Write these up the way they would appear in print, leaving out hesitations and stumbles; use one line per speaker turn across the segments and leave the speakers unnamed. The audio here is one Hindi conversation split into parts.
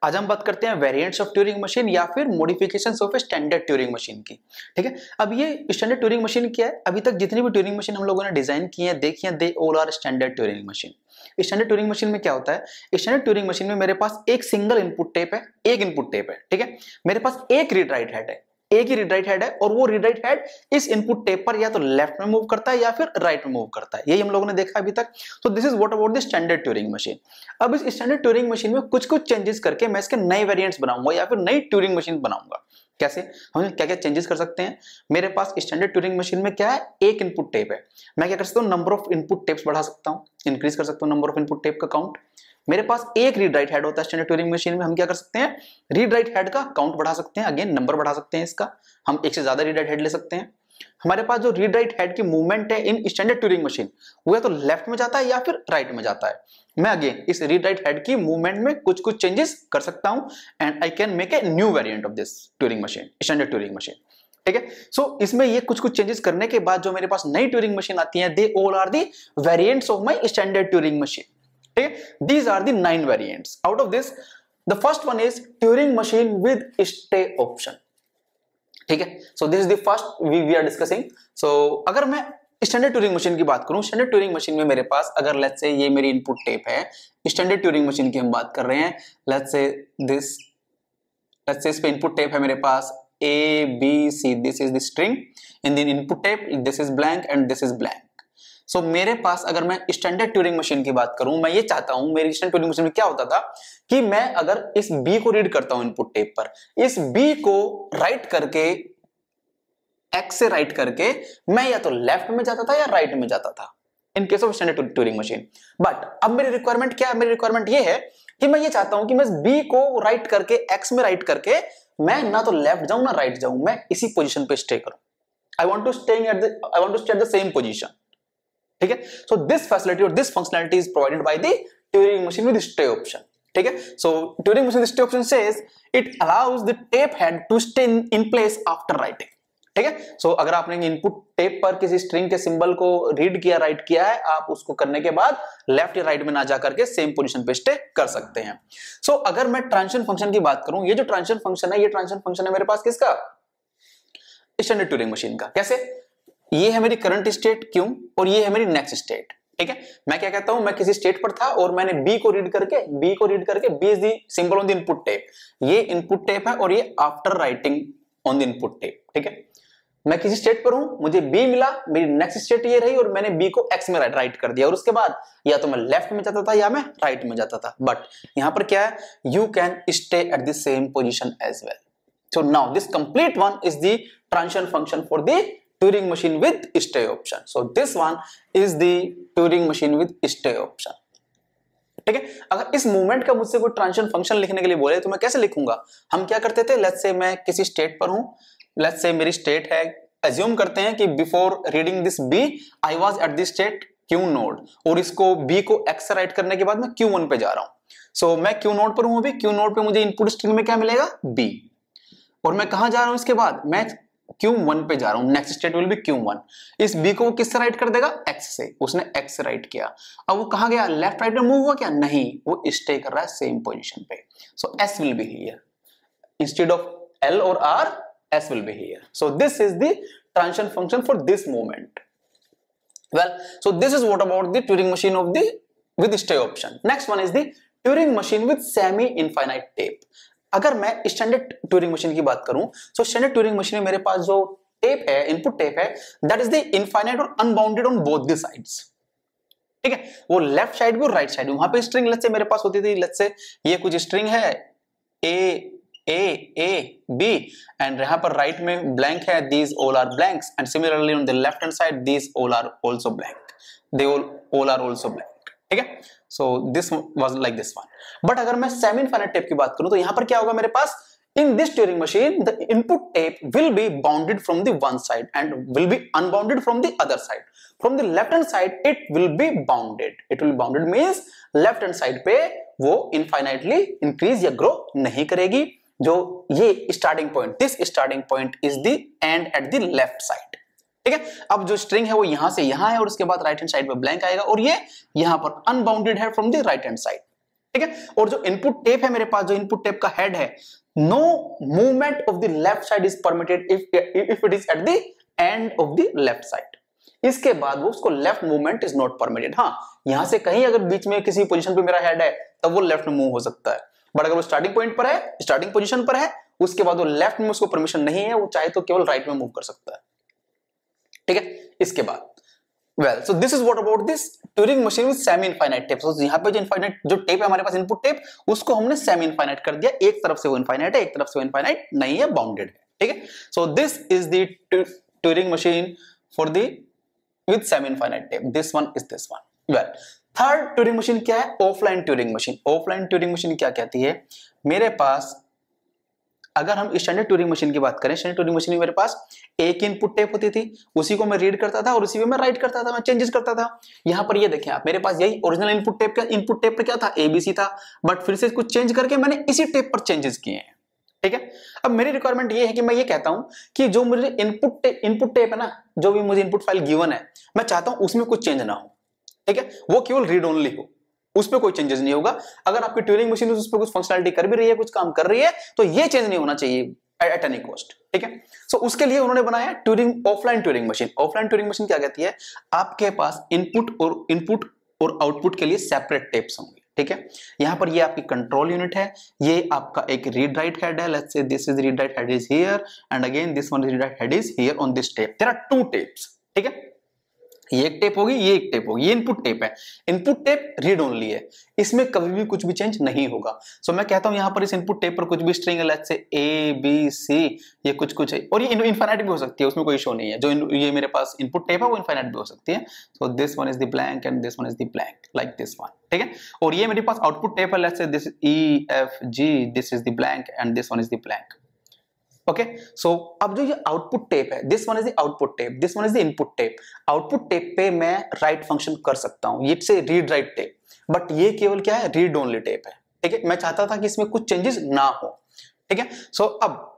आज हम बात करते हैं वेरिएंट्स ऑफ ट्यूरिंग मशीन या फिर modifications of standard Turing machine की। ठीक है, अब ये स्टैंडर्ड ट्यूरिंग मशीन क्या है? अभी तक जितनी भी ट्यूरिंग मशीन हम लोगों ने डिजाइन की है, देखी है, they all are standard Turing machine. Standard Turing machine में क्या होता है? स्टैंडर्ड ट्यूरिंग मशीन में मेरे पास एक सिंगल इनपुट टेप है, एक इनपुट टेप है। ठीक है, मेरे पास एक रीड राइट हेड है, एक ही रीड राइट हेड है, और वो रीड राइट हेड इस इनपुट टेप पर या तो लेफ्ट में मूव करता है या फिर राइट में मूव करता है। यही हम लोगों ने देखा अभी तक। तो this is what about the standard Turing machine. अब इस स्टैंडर्ड ट्यूरिंग मशीन में कुछ कुछ चेंजेस करके मैं इसके नए वेरिएंट्स बनाऊंगा या फिर नई ट्यूरिंग मशीन बनाऊंगा। कैसे? हम क्या क्या चेंजेस कर सकते हैं? मेरे पास स्टैंडर्ड ट्यूरिंग मशीन में क्या है? एक इनपुट टेप है। मैं क्या कर सकता हूं? नंबर ऑफ इनपुट टेप्स बढ़ा सकता हूं, इंक्रीज कर सकता हूं नंबर ऑफ इनपुट टेप का काउंट। मेरे पास एक रीड राइट हेड होता है स्टैंडर्ड ट्यूरिंग मशीन में, हम क्या कर सकते हैं? रीड राइट हेड का काउंट बढ़ा सकते हैं, अगेन नंबर बढ़ा सकते हैं इसका, हम एक से ज्यादा रीड राइट हेड ले सकते हैं। हमारे पास जो रीड राइट हेड की मूवमेंट है इन स्टैंडर्ड ट्यूरिंग मशीन, वो या तो लेफ्ट में जाता है या फिर राइट में जाता है। मैं अगेन इस रीड राइट हेड की मूवमेंट में कुछ कुछ चेंजेस कर सकता हूं and I can make a new variant of this Turing machine, standard Turing machine. ठीक है, सो इसमें ये कुछ कुछ चेंजेस करने के बाद जो मेरे पास नई ट्यूरिंग मशीन आती है, they all are the variants of my standard Turing machine. ठीक है, these are the 9 variants. Out of this, the first one is Turing machine with stay option. ठीक है, so this is the first we are discussing. So अगर मैं स्टैंडर्ड ट्यूरिंग मशीन की बात करूं, स्टैंडर्ड ट्यूरिंग मशीन में मेरे पास अगर लेट्स से ये मेरी इनपुट टेप है, स्टैंडर्ड ट्यूरिंग मशीन की हम बात कर रहे हैं, लेट्स से इस पे इनपुट टेप है मेरे पास A B C, this is the string, in the input tape this is blank and this is blank. सो मेरे पास अगर मैं स्टैंडर्ड ट्यूरिंग मशीन की बात करूं, मैं ये चाहता हूं, मेरी स्टैंडर्ड ट्यूरिंग मशीन में क्या होता था कि मैं अगर इस बी को रीड करता हूं इनपुट टेप पर, इस बी को राइट करके, एक्स से राइट करके मैं या तो लेफ्ट में जाता था या राइट में जाता था in case of standard Turing machine. But अब मेरी रिक्वायरमेंट क्या है? मेरी रिक्वायरमेंट ये है कि मैं ये चाहता हूं कि मैं बी को राइट करके, एक्स में राइट करके मैं ना तो लेफ्ट जाऊं ना राइट जाऊं, मैं इसी पोजीशन पे स्टे करूं। I want to stay at the same position. ठीक है, सो दिस फैसिलिटी और this functionality is provided by the Turing machine with stay option. ठीक है, so Turing machine with stay option says it allows the tape head to stay in place after writing. ठीक है, सो अगर आपने इनपुट टेप पर किसी स्ट्रिंग के सिंबल को रीड किया, राइट किया है, आप उसको करने के बाद लेफ्ट या राइट में ना जाकर के सेम पोजीशन पे स्टे कर सकते हैं। सो अगर मैं ट्रांजिशन फंक्शन की बात करूं, ये जो ट्रांजिशन फंक्शन है, ये ट्रांजिशन फंक्शन है मेरे पास किसका? स्टैंडर्ड ट्यूरिंग मशीन का। कैसे? ये है मेरी करंट स्टेट क्यू और ये है मेरी नेक्स्ट स्टेट। ठीक है, मैं क्या कहता हूं, मैं किसी स्टेट पर था और मैंने बी को रीड करके, B is the symbol on the input tape, ये इनपुट टेप है और ये after writing on the input tape. ठीक है, मैं किसी स्टेट पर हूं, मुझे बी मिला, मेरी नेक्स्ट स्टेट ये रही और मैंने बी को एक्स में राइट कर दिया, और उसके बाद या तो मैं लेफ्ट में जाता था या मैं राइट में जाता था। बट यहां पर क्या है? You can stay at the same position as well. So now this complete one is the transition function for the Turing machine with stay option. So this one is the Turing machine with stay option. ठीक है, अगर इस मूवमेंट का मुझसे कोई ट्रांजिशन फंक्शन लिखने के लिए बोले तो मैं कैसे लिखूंगा? हम क्या करते थे, लेट्स से मैं किसी स्टेट पर हूं, लेट्स से मेरी स्टेट है, अज्यूम करते हैं कि before reading this B I was at this state Q node, और इसको बी को एक्स से राइट करने के बाद मैं Q1 पे जा रहा हूं। सो मैं क्यू नोड पर हूं, अभी क्यू नोड पे मुझे इनपुट स्ट्रिंग में क्या मिलेगा? बी, और मैं कहां जा रहा हूं इसके बाद? मैं Q1 पे जा रहा हूं, next state will be Q1। इस B को वो किससे राइट कर देगा? X से, उसने X से राइट किया। अब वो कहां गया? लेफ्ट राइट में मूव हुआ क्या? नहीं, वो स्टे कर रहा है सेम पोजीशन पे। सो S will be here instead of L और R, S will be here. So this is the transition function for this moment. Well, so this is what about the Turing machine of the with stay option. Next one is the Turing machine with semi infinite tape. अगर मैं स्टैंडर्ड ट्यूरिंग मशीन की बात करूं, तो स्टैंडर्ड ट्यूरिंग मशीन में मेरे पास जो टेप है, इनपुट टेप है, दैट इज द इनफाइनाइट और unbounded on both the sides. ठीक है, वो लेफ्ट साइड भी और राइट साइड भी। वहां पे स्ट्रिंग लेट्स से मेरे पास होती थी, लेट्स से ये कुछ स्ट्रिंग है ए बी, एंड यहाँ पर राइट में ब्लैंक है, these all are blanks, and similarly on the left hand side these all are also blank, they all are also blank. ठीक है, so this was like this one. But अगर मैं सेमी इनफाइनाइट टेप की बात करूं, तो यहां पर क्या होगा मेरे पास? In this Turing machine the input tape will be bounded from the one side and will be unbounded from the other side. From the left hand side it will be bounded. It will bounded means left hand side पे वो इनफाइनाइटली इंक्रीज या ग्रो नहीं करेगी। जो ये starting point, this starting point is the end at the left side. ठीक है, अब जो स्ट्रिंग है वो यहां से यहां है और उसके बाद राइट हैंड साइड पे ब्लैंक आएगा, और ये यहां पर अनबाउंडेड है from the right hand side. ठीक है। और जो इनपुट टेप है मेरे पास, जो इनपुट टेप का हेड है, no movement of the left side is permitted if it is at the end of the left side. इसके बाद वो उसको left movement is not permitted. हाँ, यहां से कहीं अगर बीच में किसी पोजीशन पे मेरा हेड है तब वो लेफ्ट में मूव हो सकता है, बट अगर वो स्टार्टिंग पॉइंट पर है, स्टार्टिंग पोजीशन पर है, उसके बाद वो लेफ्ट में उसको परमिशन नहीं है, वो चाहे तो केवल राइट में मूव कर सकता है। ठीक है। इसके बाद well, so this is what about this Turing machine with semi infinite tape. So यहां पे जो इनफाइनाइट जो टेप है हमारे पास, इनपुट टेप, उसको हमने सेमी इनफाइनाइट कर दिया। एक तरफ से वो इनफाइनाइट है, एक तरफ से वो इनफाइनाइट नहीं है, बाउंडेड है। ठीक है। So this is the Turing machine for the with semi infinite tape. This one is this one. Well, third Turing machine क्या है? Offline Turing machine. Offline Turing machine क्या कहती है? मेरे पास अगर हम स्टैंडर्ड ट्यूरिंग मशीन की बात करें, स्टैंडर्ड ट्यूरिंग मशीन में मेरे पास एक इनपुट टेप होती थी, उसी को मैं रीड करता था और उसी में मैं राइट करता था, मैं चेंजेस करता था। यहां पर ये देखें आप, मेरे पास यही ओरिजिनल इनपुट टेप का, इनपुट टेप पर क्या था? एबीसी था, बट फिर से इसको चेंज करके मैंने इसी टेप पर चेंजेस किए हैं। ठीक है। अब मेरी रिक्वायरमेंट ये है कि मैं ये कहता हूं कि जो मुझे इनपुट टेप है ना, जो भी मुझे इनपुट फाइल गिवन है, मैं चाहता हूं उसमें कुछ चेंज ना हो। ठीक है। वो केवल रीड ओनली हो, उस पर कोई चेंजेस नहीं होगा। अगर आपकी ट्यूरिंग मशीन उस पर कुछ फंक्शनलिटी कर भी रही है, कुछ काम कर रही है, तो ये चेंज नहीं होना चाहिए एट एनी कॉस्ट। ठीक है। सो उसके लिए उन्होंने बनाया Turing offline Turing machine. Offline Turing machine क्या कहती है? आपके पास इनपुट और आउटपुट के लिए सेपरेट टेप्स होंगे। ठीक है। यहां पर ये आपकी कंट्रोल यूनिट है, ये आपका एक रीड राइट हेड है। Let's say this is read write head is here and again this one read write head is here on this tape. There are two tapes. ठीक है। ये एक टेप होगी, ये एक टेप होगी। ये इनपुट टेप है, इनपुट टेप रीड ओनली है, इसमें कभी भी कुछ भी चेंज नहीं होगा। सो मैं कहता हूं यहां पर इस इनपुट टेप पर कुछ भी स्ट्रिंग है, लेट्स से ए बी सी, ये कुछ है, और ये इनफाइनाइट भी हो सकती है, उसमें कोई इशू नहीं है। जो ये मेरे पास इनपुट टेप है वो इनफाइनाइट भी हो सकती है। So this one is the blank and this one is the blank, like this one. ठीक है। और ये मेरे पास आउटपुट टेप है, let's say this E F G, this is the blank and this one is the blank. Okay. So अब जो ये आउटपुट टेप है, this one is the output tape, this one is the input tape. Output tape पे मैं राइट फंक्शन कर सकता हूं, ये से रीड राइट टेप, बट ये केवल क्या है? रीड ओनली टेप है। ठीक है। मैं चाहता था कि इसमें कुछ चेंजेस ना हो। ठीक है। सो अब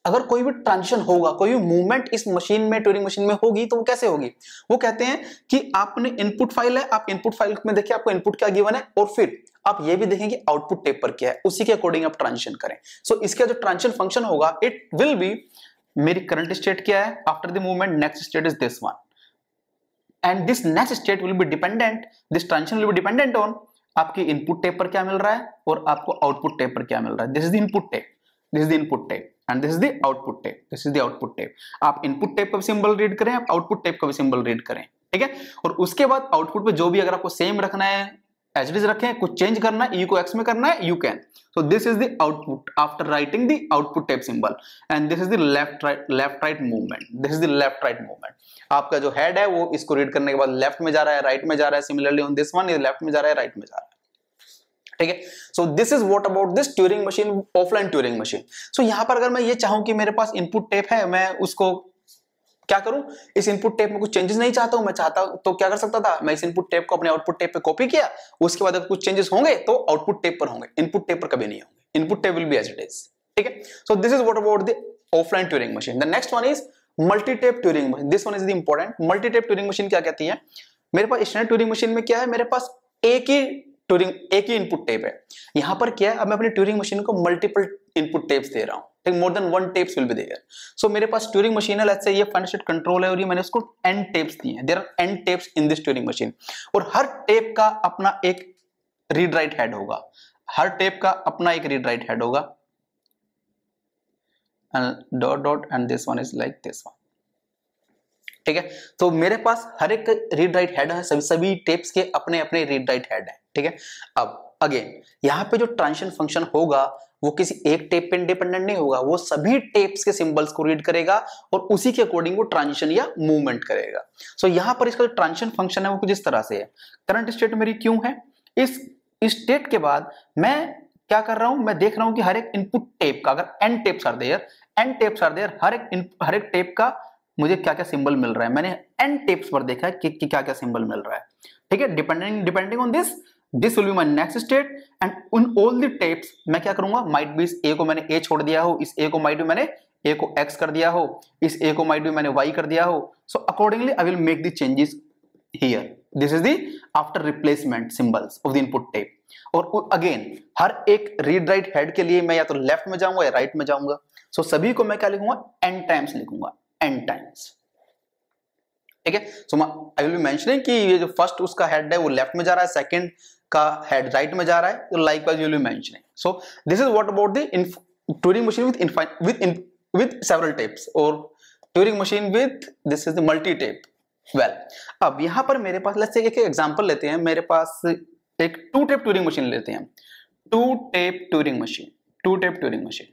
अगर कोई भी ट्रांजिशन होगा, कोई भी मूवमेंट इस मशीन में, ट्यूरिंग मशीन में होगी, तो वो कैसे होगी? वो कहते हैं कि आपने इनपुट फाइल है, आप इनपुट फाइल में देखिए आपको इनपुट क्या गिवन है, और फिर आप ये भी देखेंगे आउटपुट टेप पर क्या है, उसी के अकॉर्डिंग आप ट्रांजिशन करें। सो इसका जो ट्रांजिशन फंक्शन होगा, इट विल बी, मेरी करंट स्टेट क्या है after the movement, next state is this one, and this next state will be dependent, this transition will be dependent on आपकी इनपुट टेप पर क्या मिल रहा है और आपको आउटपुट टेप पर क्या मिल रहा है। This is the input tape, this is the input tape and this is the output tape, this is the output tape. आप इनपुट टेप का भी सिंबल रीड करें, आप आउटपुट टेप का भी सिंबल रीड करें। ठीक है। और उसके बाद आउटपुट पे जो भी अगर आपको सेम रखना है, एज इट इज रखें, कुछ चेंज करना है, यू को एक्स में करना है, you can. So this is the output after writing the output tape symbol, and this is the left right movement, this is the left right movement. आपका जो हेड है वो इसको रीड करने के बाद लेफ्ट में जा रहा है, राइट में जा रहा है। सिमिलरली ऑन दिस वन, ये लेफ्ट में जा रहा है, राइट में जा रहा है। ठीक है। So this is what about this Turing machine, offline Turing machine. So यहां पर अगर मैं ये चाहूं कि मेरे पास इनपुट टेप है, मैं उसको क्या करूं, इस इनपुट टेप में कुछ चेंजेस नहीं चाहता हूं, मैं चाहता तो क्या कर सकता था, मैं इस इनपुट टेप को अपने आउटपुट टेप पे कॉपी किया, उसके बाद अगर कुछ चेंजेस होंगे तो आउटपुट टेप पर होंगे, इनपुट टेप पर कभी नहीं होंगे। Input tape will be as it is. ठीक है। So this is what about the offline Turing machine. The next one is multi tape Turing machine. This one is the important. Multi tape Turing machine क्या कहती है? मेरे पास स्टैंडर्ड ट्यूरिंग मशीन में क्या है, मेरे पास एक ही इनपुट टेप है। यहां पर क्या है, अब मैं अपनी ट्यूरिंग मशीन को मल्टीपल इनपुट टेप्स दे रहा हूं, ठीक, more than one tapes will be there. So मेरे पास ट्यूरिंग मशीन है, लेट्स से ये फाइनल स्टेट कंट्रोल है और ये मैंने उसको n टेप्स दिए हैं। There are n tapes in this Turing machine, और हर टेप का अपना एक रीड राइट हेड होगा, हर टेप का अपना एक रीड राइट हेड होगा, and dot dot and this one is like this one. ठीक है। तो मेरे पास हर एक रीड राइट हेड है, सभी टेप्स के अपने अपने रीड राइट हेड है। ठीक है। अब अगेन यहाँ पे जो ट्रांजिशन फंक्शन होगा वो किसी एक टेप पे इंडिपेंडेंट नहीं होगा, वो सभी टेप्स के सिंबल्स को रीड करेगा और उसी के अकॉर्डिंग वो ट्रांजिशन या मूवमेंट करेगा। सो यहाँ पर इसका जो ट्रांजिशन फंक्शन है वो कुछ इस तरह से है। करंट स्टेट मेरी क्यों है, इस स्टेट के बाद मैं क्या कर रहा हूं, मैं देख रहा हूं कि हर एक इनपुट टेप का, अगर n टेप्स आर देयर, हर एक टेप का मुझे क्या क्या सिंबल मिल रहा है, मैंने n टेप्स पर देखा है कि क्या क्या सिंबल मिल रहा है। ठीक है। Depending on this will be my next state, and उन ऑल द टेप्स मैं क्या करूंगा, माइट बी इस a को मैंने a छोड़ दिया हो, इस a को माइट बी मैंने a को x कर दिया हो, इस a को माइट बी मैंने y कर दिया हो। So accordingly I will make the changes here. This is the after replacement symbols of the input tape. और अगेन हर एक रीड राइट हेड के लिए मैं या तो लेफ्ट में जाऊंगा या राइट में जाऊंगा। सो सभी को मैं क्या लिखूंगा, n टाइम्स लिखूंगा, n टाइम्स। ठीक है, सो आई विल बी मेंशनिंग कि ये जो फर्स्ट उसका हेड है वो लेफ्ट में जा रहा है, सेकंड का हेड राइट में जा रहा है, तो likewise you will be mentioning. So this is what about the Turing machine with several tapes और Turing machine with this is the multi tape. Well, अब यहां पर मेरे पास लेट्स से एक एग्जांपल लेते हैं। मेरे पास एक 2 टेप ट्यूरिंग मशीन लेते हैं, 2 tape Turing machine, 2 tape Turing machine.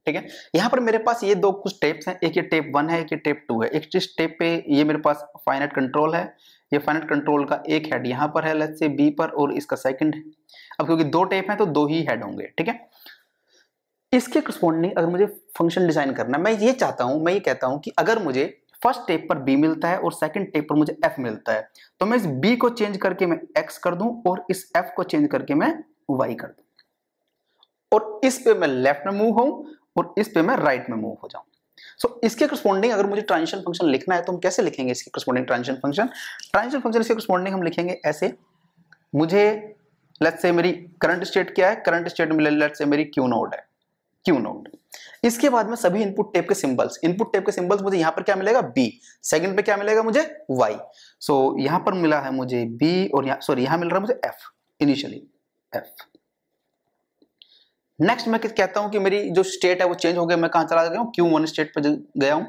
ठीक है, यहां पर मेरे पास ये दो कुछ टेप्स हैं, एक ये टेप 1 है, एक ये टेप 2 है। एक जिस टेप पे ये मेरे पास फाइनाइट कंट्रोल है, ये फाइनाइट कंट्रोल का एक हेड यहां पर है लेट्स से बी पर, और इसका सेकंड है। अब क्योंकि 2 टेप हैं तो 2 ही हेड होंगे। ठीक है, इसके करस्पॉन्डिंग अगर मुझे फंक्शन डिजाइन करना है, मैं ये चाहता हूं, मैं ये कहता हूं कि अगर मुझे फर्स्ट टेप पर b मिलता है और सेकंड टेप पर मुझे f मिलता है, तो मैं इस b को चेंज करके मैं x कर दूं और इस f को चेंज करके मैं y कर दूं, और इस पे मैं लेफ्ट में मूव होऊं और इस पे मैं राइट में मूव हो जाऊं। सो इसके करस्पॉन्डिंग अगर मुझे ट्रांजिशन फंक्शन लिखना है तो हम कैसे लिखेंगे इसके corresponding transition function? Transition function इसके करस्पॉन्डिंग हम लिखेंगे ऐसे। मुझे लेट्स से मेरी करंट स्टेट क्या है, करंट स्टेट में लेट्स से मेरी क्यू नोड है, क्यू नोड। इसके बाद में सभी इनपुट टेप के सिंबल्स, इनपुट टेप के सिंबल्स मुझे यहां पर क्या मिलेगा, b, सेकंड पे क्या मिलेगा मुझे, y। सो यहां पर मिला है मुझे b और यहां मिल रहा है मुझे f, इनिशियली f। नेक्स्ट मैं कहता हूं कि मेरी जो स्टेट है वो चेंज हो गया, मैं कहां चला गया हूं, Q1 स्टेट पे गया हूं।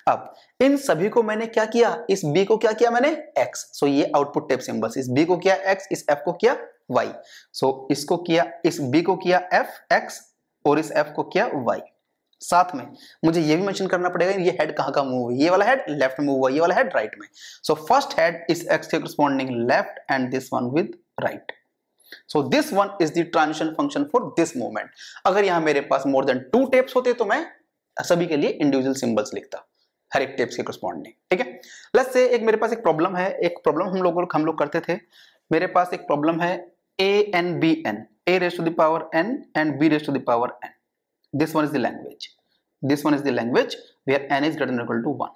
अब इन सभी को मैंने क्या किया, इस b को क्या किया मैंने, x। सो ये आउटपुट टेप सिंबल्स, इस b को किया x, इस f को किया y। सो इसको किया, इस b को किया f x और इस f को किया y। साथ में मुझे ये भी मेंशन करना पड़ेगा ये हेड कहां का मूव है, ये वाला हेड लेफ्ट मूव हुआ, ये वाला हेड राइट में। So first head is x के corresponding left and this one with right. So this one is the transition function for this movement. अगर यहां मेरे पास मोर देन 2 टेप्स होते तो मैं सभी के लिए इंडिविजुअल सिंबल्स लिखता, हर एक टेप्स के करस्पॉन्डिंग। ठीक है, लेट्स से एक मेरे पास एक प्रॉब्लम है, एक प्रॉब्लम हम लोग करते थे। मेरे पास एक प्रॉब्लम है a n b n, a raised to the power n and b raised to the power n. This one is the language. This one is the language where n is greater than or equal to 1.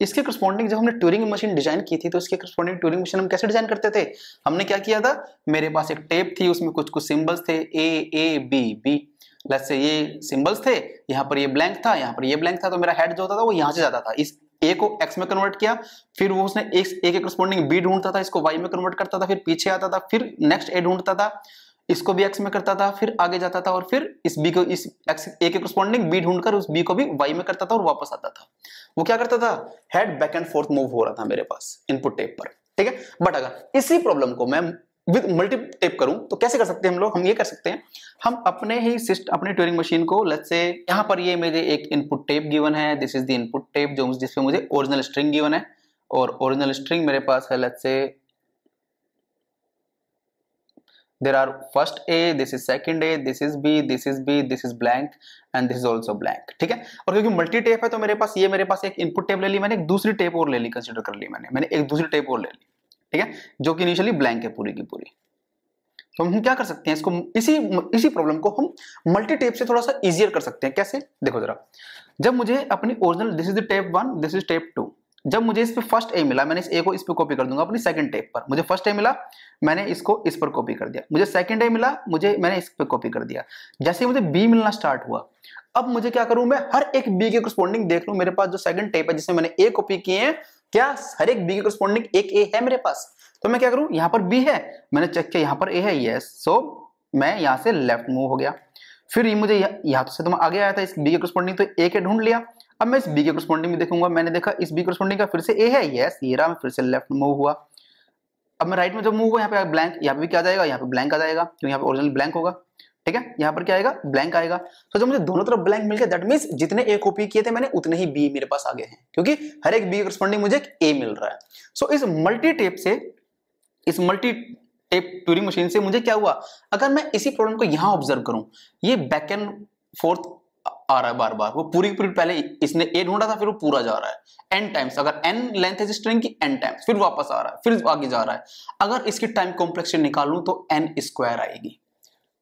इसके करस्पॉन्डिंग जब हमने ट्यूरिंग मशीन डिजाइन की थी तो इसके करस्पॉन्डिंग ट्यूरिंग मशीन हम कैसे डिजाइन करते थे, हमने क्या किया था, मेरे पास एक टेप थी, उसमें कुछ कुछ सिंबल्स थे a b b, let's say ये सिंबल्स थे, यहाँ पर ये ब्लैंक था, यहाँ पर ये ब्लैंक था, तो मेरा हेड जो होता था वो यहाँ से जाता था, इस a को x में कन्वर्ट किया, फिर वो उसने a के करस्पॉन्डिंग b ढूंढता था, इसको y में कन्वर्ट करता था, फिर पीछे आता था, फिर नेक्स्ट a ढूंढता था, इसको भी x में करता था, फिर आगे जाता था, और फिर इस b को इस x a के करस्पॉन्डिंग b ढूंढकर उस b को भी y में करता था और वापस आता था। वो क्या करता था, head back and fourth move हो रहा था मेरे पास इनपुट टेप पर। ठीक है, बट अगर इसी प्रॉब्लम को मैं विद मल्टी टेप करूं तो कैसे कर सकते हैं हम लोग, हम ये कर सकते हैं, हम अपने ही अपने ट्यूरिंग मशीन को लेट्स से यहां पर ये मेरे एक इनपुट टेप गिवन है, this is the input tape जो जिसपे मुझे ओरिजिनल स्ट्रिंग गिवन है, और ओरिजिनल स्ट्रिंग मेरे पास है लेट्स से there are first a, this is second a, this is b, this is b, this is blank and this is also blank। ठीक है, और क्योंकि मल्टी टेप है तो मेरे पास एक इनपुट टेप ले ली मैंने, एक दूसरी टेप और ले ली, कंसीडर कर ली मैंने एक दूसरी टेप और ले ली। ठीक है, जो कि इनिशियली ब्लैंक है पूरी की पूरी। तो हम क्या कर सकते हैं, इसको इसी प्रॉब्लम को हम मल्टी टेप से थोड़ा सा इजियर कर सकते हैं। कैसे, देखो जरा, जब मुझे अपनी original this is the tape 1, this is tape 2, जब मुझे इस पे फर्स्ट ए मिला, मैंने इस ए को इस पे कॉपी कर दूंगा अपनी सेकंड टेप पर। मुझे फर्स्ट ए मिला, मैंने इसको इस पर कॉपी कर दिया, मुझे सेकंड ए मिला, मैंने इस पे कॉपी कर दिया। जैसे ही मुझे बी मिलना स्टार्ट हुआ, अब मुझे क्या करूं, मैं हर एक बी के करस्पॉन्डिंग देख लूं, मेरे पास जो सेकंड टेप है जिसमें मैंने ए कॉपी किए हैं, क्या हर एक बी के करस्पॉन्डिंग एक ए है मेरे पास, तो मैं क्या करूं, यहां पर बी है, मैंने चेक किया यहां पर ए है, यस, सो मैं यहां से लेफ्ट मूव हो गया। फिर मुझे यहां से तो मैं आगे आया था इस बी के करस्पॉन्डिंग, तो ए के ढूंढ लिया। अब मैं इस बी के करस्पॉन्डिंग भी देखूंगा, मैंने देखा इस बी करस्पॉन्डिंग का फिर से ए है, यस ये रहा, मैं फिर से लेफ्ट मूव हुआ। अब मैं राइट में जब मूव हुआ, यहाँ पे ब्लैंक, यहाँ पे भी क्या आ जाएगा, यहाँ पे ब्लैंक आ जाएगा, क्योंकि यहाँ पे ओरिजिनल ब्लैंक होगा। ठीक है, यहाँ पर क्या आएगा, ब्लैंक आएगा। तो जब मुझे दोनों तरफ ब्लैंक मिल गया, दैट मींस जितने ए कॉपी किए थे मैंने उतने ही बी मेरे पास आ गए हैं, क्योंकि हर एक बी के करस्पॉन्डिंग मुझे एक ए मिल रहा है। सो इस मल्टी टेप ट्यूरिंग मशीन से मुझे क्या हुआ, अगर मैं इसी प्रॉब्लम को यहां ऑब्जर्व करूं, ये बैक एंड फोर्थ आ रहा है बार बार, वो पूरी पहले इसने ए ढूंढा था, फिर वो पूरा जा रहा है n टाइम्स, अगर n लेंथ है स्ट्रिंग की n टाइम्स, फिर वापस आ रहा है, फिर आगे जा रहा है। अगर इसकी टाइम कॉम्प्लेक्सिटी निकालूं तो n स्क्वायर आएगी।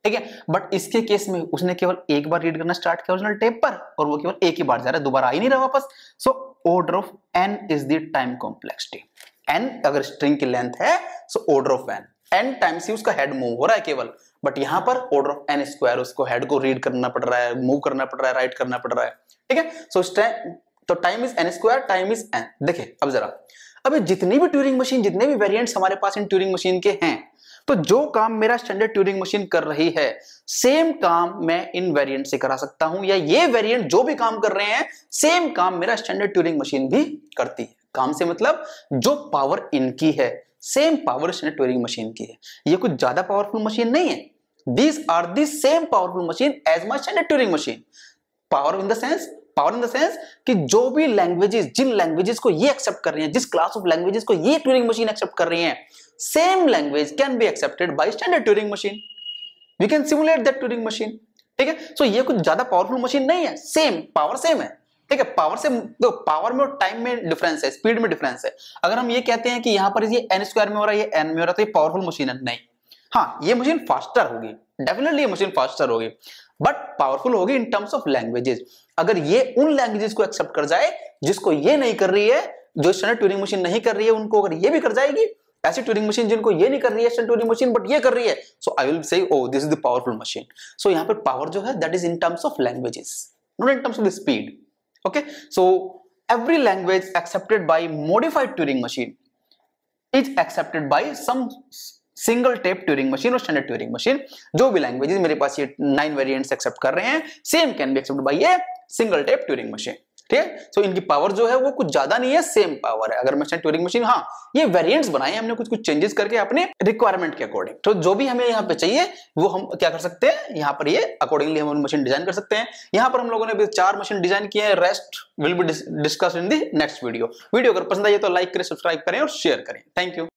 ठीक है, बट इसके केस में उसने केवल एक बार रीड करना स्टार्ट किया ओरिजिनल टेप पर, और वो केवल एक ही बार जा रहा है, दोबारा आ ही नहीं रहा वापस। So order of n is the time complexity. n अगर स्ट्रिंग की लेंथ है, so order of n, n times ही उसका हेड मूव हो रहा है केवल, बट यहां पर ऑर्डर ऑफ n स्क्वायर, उसको हेड को रीड करना पड़ रहा है, मूव करना पड़ रहा है, राइट करना पड़ रहा है, ठीक है। सो तो time is n square, time is n। देखिए अब जरा, अब जितनी भी ट्यूरिंग मशीन, जितने भी वेरिएंट्स हमारे पास इन ट्यूरिंग मशीन के हैं, तो जो काम मेरा स्टैंडर्ड ट्यूरिंग मशीन कर रही है, सेम काम मैं इन वेरिएंट से करा सकता हूं, या ये वेरिएंट जो भी काम कर रहे हैं सेम काम मेरा स्टैंडर्ड ट्यूरिंग मशीन भी करती है। काम से मतलब जो पावर इनकी है, same power standard Turing machine की है। ये कुछ ज्यादा पावरफुल मशीन नहीं है, these are the same powerful machine as my standard Turing machine. Power in the sense कि जो भी लैंग्वेजेस, जिन लैंग्वेजेस को ये एक्सेप्ट कर रही हैं, जिस क्लास ऑफ लैंग्वेजेस को ये ट्यूरिंग मशीन एक्सेप्ट कर रही है, same language can be accepted by standard Turing machine. We can simulate that Turing machine, ठीक है। सो ये कुछ ज्यादा पावरफुल मशीन नहीं है, सेम पावर सेम है, ठीक है। पावर से तो पावर में और टाइम में डिफरेंस है, स्पीड में डिफरेंस है। अगर हम ये कहते हैं कि यहां पर ये n स्क्वायर में हो रहा है, ये n में हो रहा है, तो ये पावरफुल मशीन है नहीं। हाँ, ये मशीन फास्टर होगी, डेफिनेटली ये मशीन फास्टर होगी, बट पावरफुल होगी इन टर्म्स ऑफ लैंग्वेजेस। अगर ये उन लैंग्वेजेस को एक्सेप्ट कर जाए जिसको ये नहीं कर रही है, जो स्टैंडर्ड ट्यूरिंग मशीन नहीं कर रही है, उनको अगर ये भी कर जाएगी, ऐसी ट्यूरिंग मशीन जिनको ये नहीं कर रही है स्टैंडर्ड ट्यूरिंग मशीन, बट ये कर रही है, सो I will say oh this is the powerful machine. So यहां पर पावर जो है that is in terms of languages, not in terms of the speed. Okay, so every language accepted by modified Turing machine is accepted by some single tape Turing machine और standard Turing machine। जो भी लैंग्वेजेस मेरे पास ये 9 वेरिएंट्स एक्सेप्ट कर रहे हैं, same can be accepted bye ये सिंगल टेप ट्यूरिंग मशीन, ठीक है। सो इनकी पावर जो है वो कुछ ज्यादा नहीं है, सेम पावर है। अगर मैं ट्यूरिंग मशीन, हाँ ये वेरिएंट्स बनाए हमने कुछ कुछ चेंजेस करके अपने रिक्वायरमेंट के अकॉर्डिंग, तो जो भी हमें यहाँ पे चाहिए वो हम क्या कर सकते हैं, यहाँ पर ये अकॉर्डिंगली हम मशीन डिजाइन कर सकते हैं। यहाँ पर हम लोगों ने 4 मशीन डिजाइन किए हैं, rest will be discussed in the next video. Video अगर पसंद आई तो लाइक करें, सब्सक्राइब करें और शेयर करें। Thank you.